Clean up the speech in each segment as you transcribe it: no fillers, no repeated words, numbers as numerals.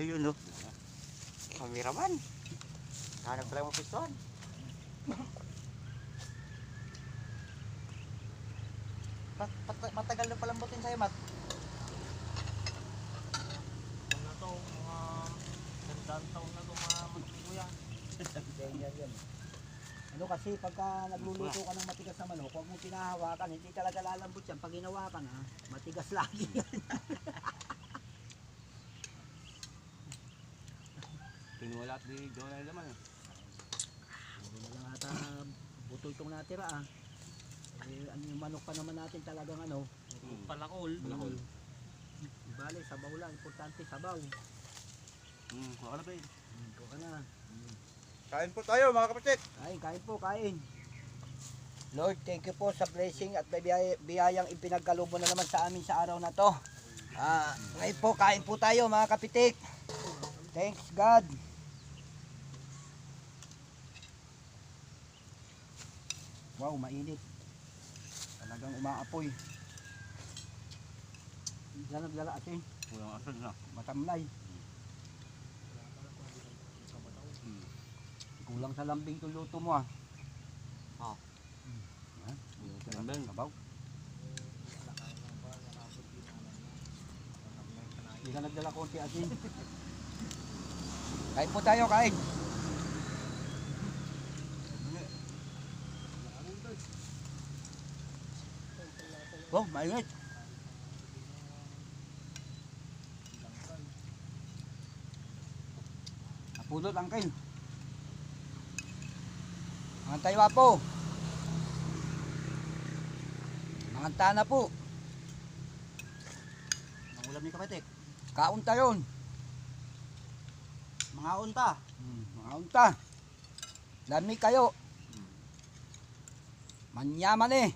Ayun no. Kameraman. Hanap pala mo piston. Matagal na palambutin sa'yo, Mat. Kung na to, mga tandaan taon na ito mga kuya. Yan. Ano kasi pagka nagluluto ka ng matigas na manok, huwag mong pinahawakan, hindi talaga lalambot yan. Pag hinawakan ha, matigas lagi yan. Pinuwala at di gawin na naman eh. Hindi na lang ata buto itong natira ah. Eh, ano yung manok pa naman natin talagang ano. Palakol. Palakol. Bale, sabaw lang. Importante sabaw. Kuha ka na ba eh. Ito ka na. Kain po tayo mga kapatid. Kain po, kain. Lord, thank you po sa blessing at biyayang ipinagkaloob mo na naman sa amin sa araw na to. Ngayon po, kain po tayo mga kapitik. Thanks God. Wow, mainit. Talagang umaapoy. Diyan nagdala asin. Walang asal na. Matamlay. Kulang sa lambing itong luto mo ah. Lambing. Sabaw. Hindi ka nagdala konti asin. Kain po tayo, kain. Oh, mainit. Napulot ang kain. Mga tayo po. Mga tana po. Ang ulam ni kapatid. Kaunta yun. Mga unta. Mga unta. Lami kayo. Manyaman eh.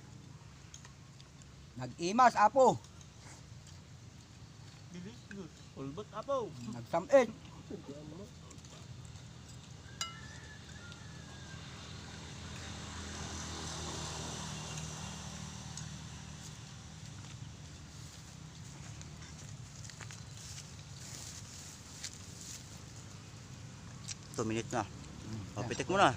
Nag-imas apo. Delicious. Ulbot apo. Nagsamit. Minutes na. Pitik mo na.